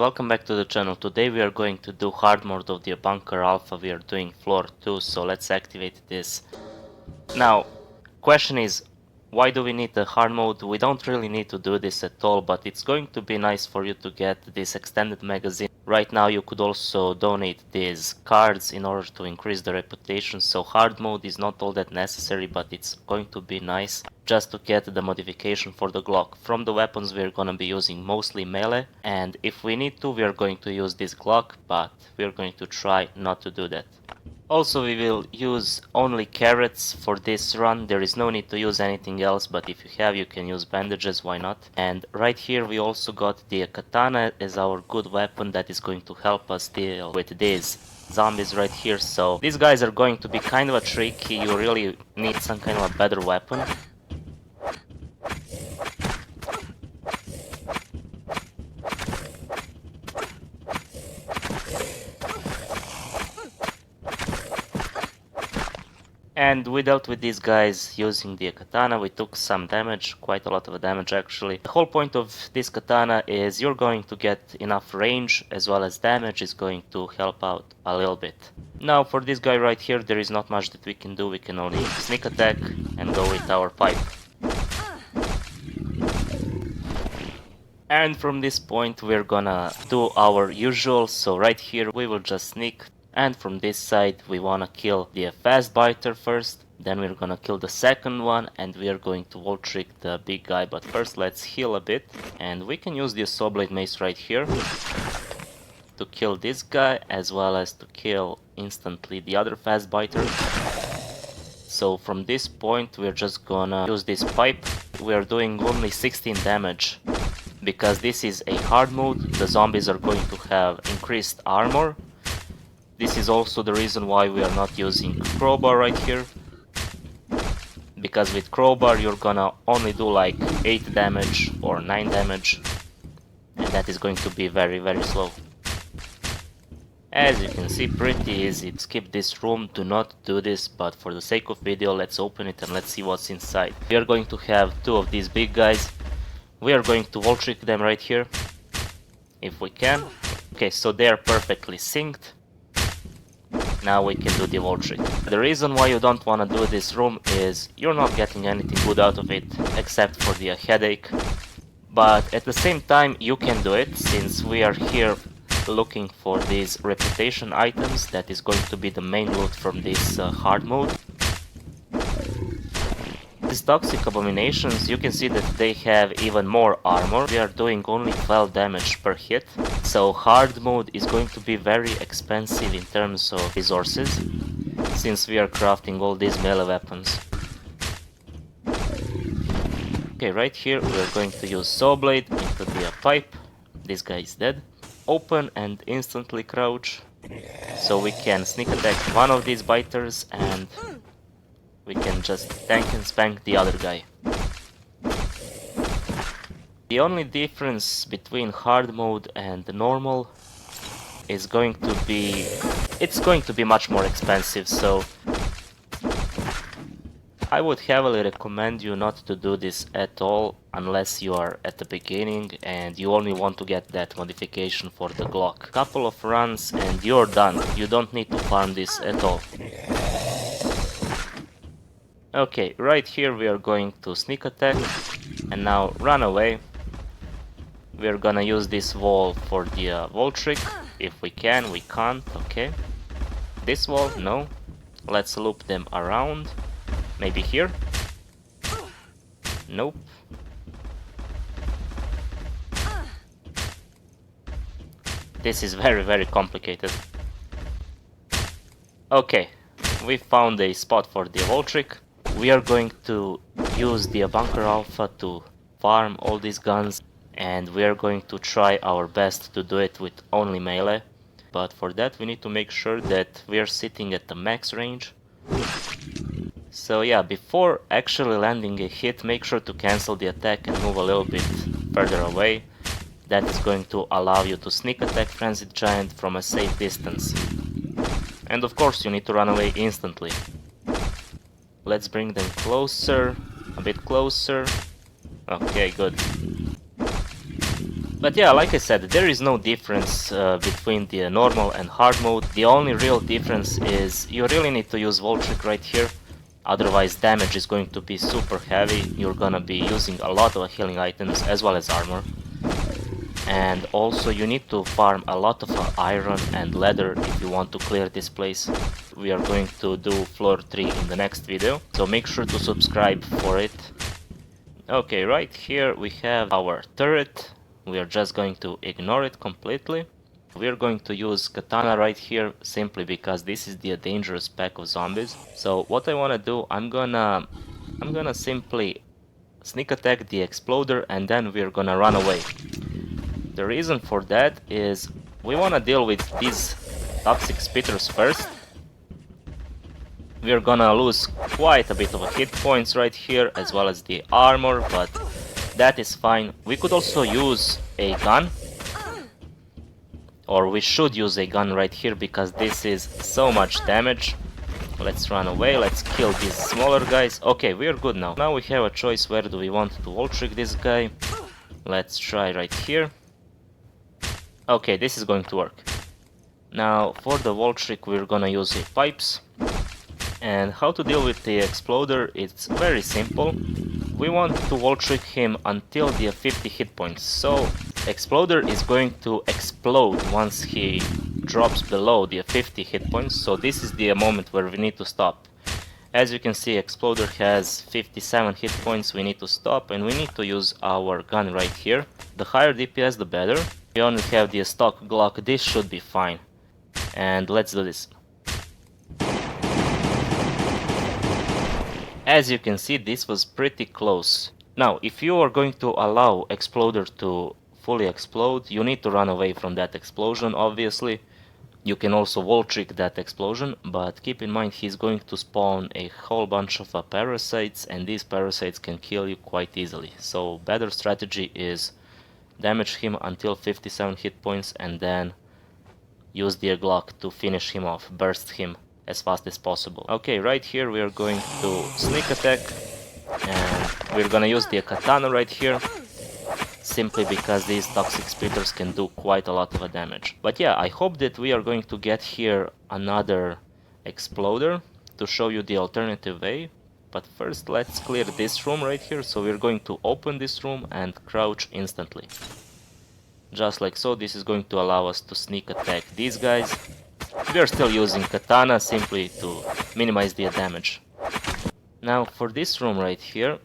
Welcome back to the channel. Today we are going to do hard mode of the bunker alpha. We are doing floor 2, so let's activate this. Now, question is, why do we need the hard mode? We don't really need to do this at all, but it's going to be nice for you to get this extended magazine. Right now you could also donate these cards in order to increase the reputation, so hard mode is not all that necessary, but it's going to be nice just to get the modification for the Glock. From the weapons we're gonna be using mostly melee, and if we need to we are going to use this Glock, but we're going to try not to do that. Also, we will use only carrots for this run. There is no need to use anything else, but if you have, you can use bandages, why not? And right here we also got the katana as our good weapon that is going to help us deal with these zombies right here. So these guys are going to be kind of a tricky. You really need some kind of a better weapon. And we dealt with these guys using the katana. We took some damage, quite a lot of damage actually. The whole point of this katana is you're going to get enough range as well as damage is going to help out a little bit. Now for this guy right here there is not much that we can do. We can only sneak attack and go with our pipe. And from this point we're gonna do our usual, so right here we will just sneak. And from this side we wanna kill the fast biter first, then we're gonna kill the second one, and we are going to wall trick the big guy. But first let's heal a bit, and we can use the saw blade mace right here to kill this guy as well as to kill instantly the other fast biter. So from this point we're just gonna use this pipe. We are doing only 16 damage because this is a hard mode. The zombies are going to have increased armor. This is also the reason why we are not using crowbar right here, because with crowbar you're gonna only do like 8 damage or 9 damage, and that is going to be very slow. As you can see, pretty easy. Skip this room, do not do this, but for the sake of video let's open it and let's see what's inside. We are going to have 2 of these big guys. We are going to wall trick them right here, if we can. Okay, so they are perfectly synced. Now we can do the wall trick. The reason why you don't want to do this room is you're not getting anything good out of it except for the headache. But at the same time you can do it, since we are here looking for these reputation items. That is going to be the main loot from this hard mode. These toxic abominations, you can see that they have even more armor. We are doing only 12 damage per hit, so hard mode is going to be very expensive in terms of resources, since we are crafting all these melee weapons. Okay, right here we are going to use saw blade into the pipe. This guy is dead. Open and instantly crouch, so we can sneak attack one of these biters and we can just tank and spank the other guy. The only difference between hard mode and normal is going to be, it's going to be much more expensive, so I would heavily recommend you not to do this at all unless you are at the beginning and you only want to get that modification for the Glock. Couple of runs and you're done. You don't need to farm this at all. Okay, right here we are going to sneak attack and now run away. We are gonna use this wall for the wall trick. If we can, we can't, okay. This wall, no. Let's loop them around. Maybe here? Nope. This is very complicated. Okay, we found a spot for the wall trick. We are going to use the bunker alpha to farm all these guns, and we are going to try our best to do it with only melee. But for that we need to make sure that we are sitting at the max range. So yeah, before actually landing a hit, make sure to cancel the attack and move a little bit further away. That is going to allow you to sneak attack Transit Giant from a safe distance. And of course you need to run away instantly. Let's bring them closer, a bit closer. Okay, good. But yeah, like I said, there is no difference between the normal and hard mode. The only real difference is you really need to use Volt Trick right here. Otherwise damage is going to be super heavy. You're gonna be using a lot of healing items as well as armor. And also you need to farm a lot of iron and leather if you want to clear this place. We are going to do floor 3 in the next video, so make sure to subscribe for it. Okay, right here we have our turret. We are just going to ignore it completely. We are going to use katana right here simply because this is the dangerous pack of zombies. So what I want to do, I'm gonna simply sneak attack the exploder and then we're gonna run away. The reason for that is we want to deal with these toxic spitters first. We're gonna lose quite a bit of hit points right here as well as the armor, but that is fine. We could also use a gun, or we should use a gun right here because this is so much damage. Let's run away, let's kill these smaller guys. Okay, we're good now. Now we have a choice, where do we want to Volt Trick this guy. Let's try right here. Okay, this is going to work. Now for the Volt Trick we're gonna use the pipes. And how to deal with the exploder, it's very simple. We want to Volt Trick him until the 50 hit points. So exploder is going to explode once he drops below the 50 hit points. So this is the moment where we need to stop. As you can see, exploder has 57 hit points. We need to stop and we need to use our gun right here. The higher DPS the better. We only have the stock Glock, this should be fine. And let's do this. As you can see, this was pretty close. Now, if you are going to allow exploder to fully explode, you need to run away from that explosion, obviously. You can also Volt Trick that explosion, but keep in mind he's going to spawn a whole bunch of parasites, and these parasites can kill you quite easily. So better strategy is damage him until 57 hit points and then use the Glock to finish him off, burst him as fast as possible. Okay, right here we are going to sneak attack and we're gonna use the katana right here simply because these toxic spitters can do quite a lot of damage. But yeah, I hope that we are going to get here another exploder to show you the alternative way. But first let's clear this room right here. So we're going to open this room and crouch instantly. Just like so. This is going to allow us to sneak attack these guys. We are still using katana simply to minimize the damage. Now for this room right here,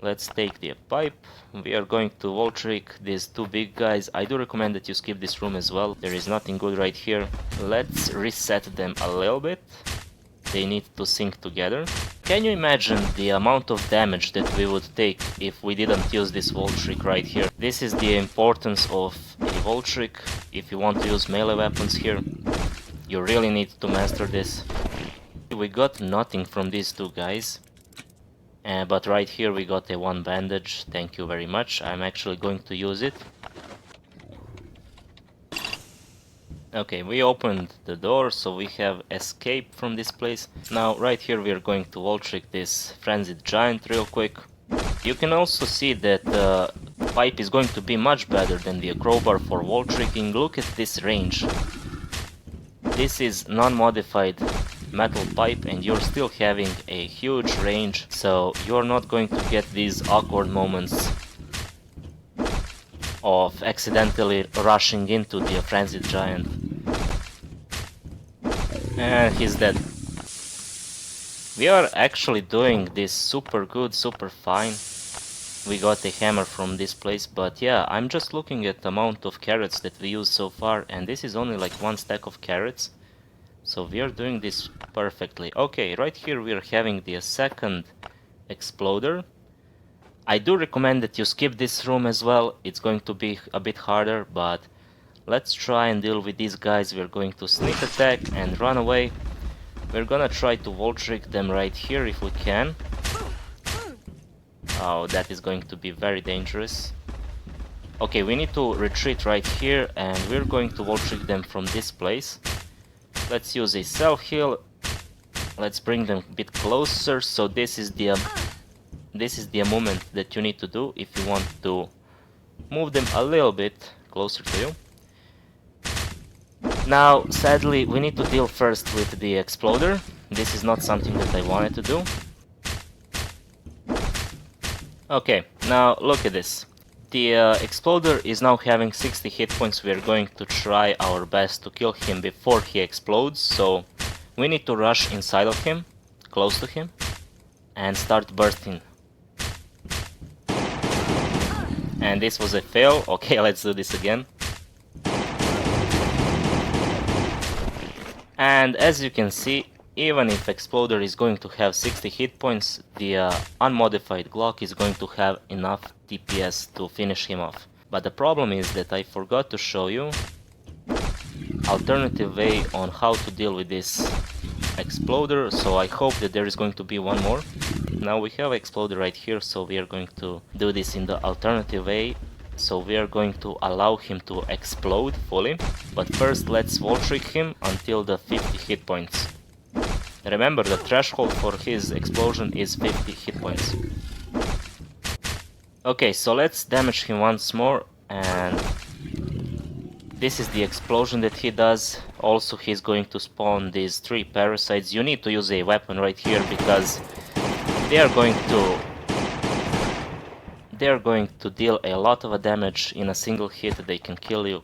let's take the pipe. We are going to Volt Trick these two big guys. I do recommend that you skip this room as well. There is nothing good right here. Let's reset them a little bit. They need to sync together. Can you imagine the amount of damage that we would take if we didn't use this Volt Trick right here? This is the importance of a Volt Trick. If you want to use melee weapons here, you really need to master this. We got nothing from these two guys. But right here we got a 1 bandage. Thank you very much. I'm actually going to use it. Okay, we opened the door, so we have escape from this place. Now, right here we are going to Volt Trick this frenzied giant real quick. You can also see that the pipe is going to be much better than the crowbar for Volt Tricking. Look at this range. This is non-modified metal pipe and you're still having a huge range, so you're not going to get these awkward moments of accidentally rushing into the frenzied giant. And he's dead. We are actually doing this super good, super fine. We got a hammer from this place, but yeah, I'm just looking at the amount of carrots that we used so far, and this is only like 1 stack of carrots. So we are doing this perfectly. Okay, right here we are having the second exploder. I do recommend that you skip this room as well. It's going to be a bit harder, but let's try and deal with these guys. We're going to sneak attack and run away. We're gonna try to Volt Trick them right here if we can. Oh, that is going to be very dangerous. Okay, we need to retreat right here and we're going to Volt Trick them from this place. Let's use a self-heal. Let's bring them a bit closer. So this is the moment that you need to do if you want to move them a little bit closer to you. Now, sadly, we need to deal first with the exploder. This is not something that I wanted to do. Okay, now look at this. The exploder is now having 60 hit points. We are going to try our best to kill him before he explodes, so we need to rush inside of him, close to him, and start bursting. And this was a fail. Okay, let's do this again. And as you can see, even if Exploder is going to have 60 hit points, the unmodified Glock is going to have enough DPS to finish him off. But the problem is that I forgot to show you alternative way on how to deal with this Exploder, so I hope that there is going to be one more. Now we have Exploder right here, so we are going to do this in the alternative way. So we are going to allow him to explode fully, but first let's wall trick him until the 50 hit points. Remember, the threshold for his explosion is 50 hit points. Okay, so let's damage him once more, and this is the explosion that he does. Also, he's going to spawn these 3 parasites. You need to use a weapon right here because they are going to deal a lot of damage in a single hit. They can kill you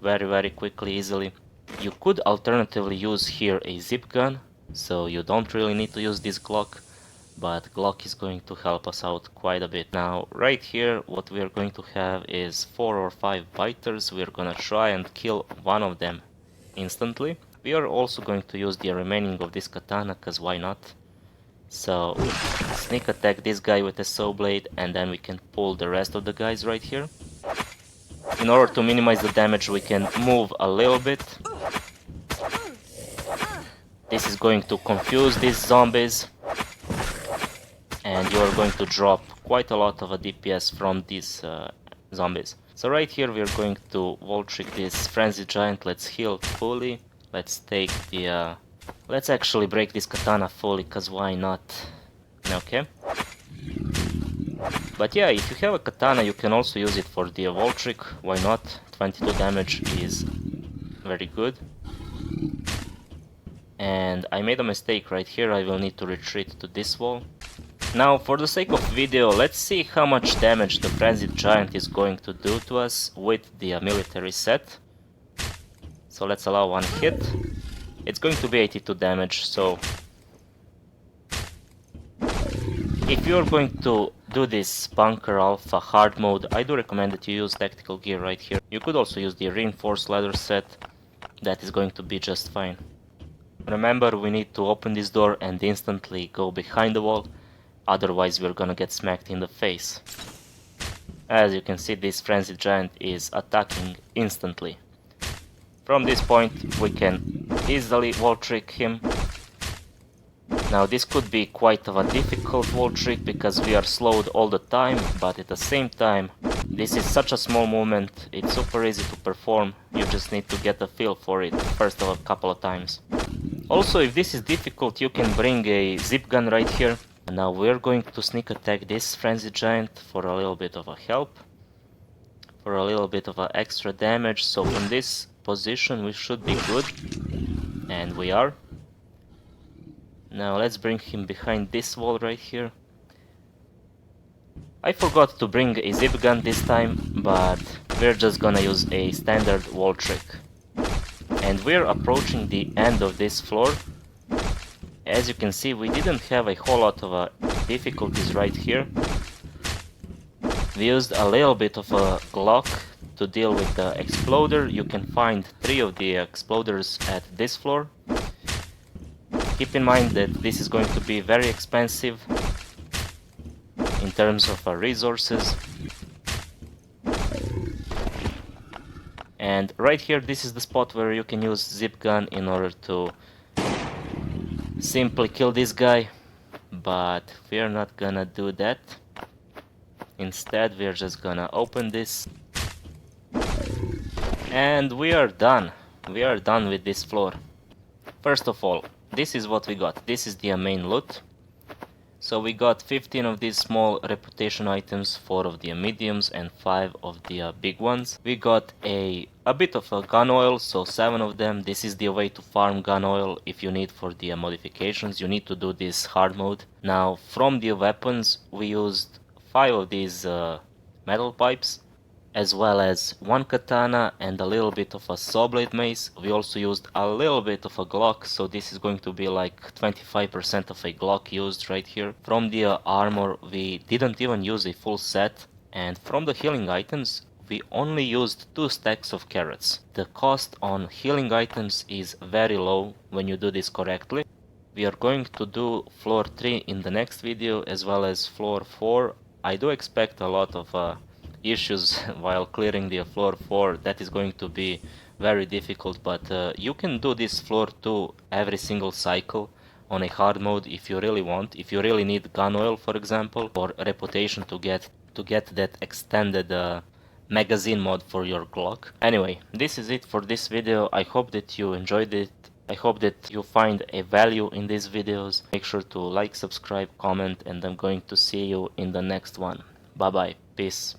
very quickly, easily. You could alternatively use here a zip gun, so you don't really need to use this Glock, but Glock is going to help us out quite a bit. Now right here what we are going to have is 4 or 5 biters. We are gonna try and kill one of them instantly. We are also going to use the remaining of this katana, cause why not? So sneak attack this guy with a saw blade, and then we can pull the rest of the guys right here. In order to minimize the damage, we can move a little bit. This is going to confuse these zombies, and you are going to drop quite a lot of a DPS from these zombies. So right here we are going to wall trick this frenzy giant. Let's heal fully. Let's take the let's actually break this katana fully, cause why not? Okay. But yeah, if you have a katana, you can also use it for the wall trick. Why not? 22 damage is very good. And I made a mistake right here. I will need to retreat to this wall. Now, for the sake of video, let's see how much damage the frenzied giant is going to do to us with the military set. So let's allow one hit. It's going to be 82 damage, so if you're going to do this Bunker Alpha hard mode, I do recommend that you use tactical gear right here. You could also use the reinforced leather set. That is going to be just fine. Remember, we need to open this door and instantly go behind the wall, otherwise we're gonna get smacked in the face. As you can see, this frenzied giant is attacking instantly. From this point we can easily wall trick him. Now this could be quite of a difficult wall trick because we are slowed all the time, but at the same time this is such a small movement, it's super easy to perform. You just need to get a feel for it first of a couple of times. Also, if this is difficult, you can bring a zip gun right here. And now we're going to sneak attack this frenzied giant for a little bit of a help, for a little bit of a extra damage. So from this position we should be good, and we are. Now let's bring him behind this wall right here. I forgot to bring a zip gun this time, but we're just gonna use a standard wall trick. And we're approaching the end of this floor. As you can see, we didn't have a whole lot of difficulties right here. We used a little bit of a Glock to deal with the exploder. You can find 3 of the exploders at this floor. Keep in mind that this is going to be very expensive in terms of resources. And right here, this is the spot where you can use zip gun in order to simply kill this guy, but we are not gonna do that. Instead, we are just gonna open this, and we are done. We are done with this floor. First of all, this is what we got. This is the main loot. So we got 15 of these small reputation items, 4 of the mediums and 5 of the big ones. We got a bit of a gun oil, so 7 of them. This is the way to farm gun oil if you need for the modifications. You need to do this hard mode. Now from the weapons we used 5 of these metal pipes, as well as 1 katana and a little bit of a saw blade mace. We also used a little bit of a Glock, so this is going to be like 25% of a Glock used right here. From the armor we didn't even use a full set, and from the healing items we only used 2 stacks of carrots. The cost on healing items is very low when you do this correctly. We are going to do floor 3 in the next video, as well as floor 4. I do expect a lot of issues while clearing the floor 4. That is going to be very difficult, but you can do this floor 2 every single cycle on a hard mode if you really want. If you really need gun oil, for example, or reputation to get that extended magazine mod for your Glock. Anyway, this is it for this video. I hope that you enjoyed it. I hope that you find a value in these videos. Make sure to like, subscribe, comment, and I'm going to see you in the next one. Bye bye. Peace.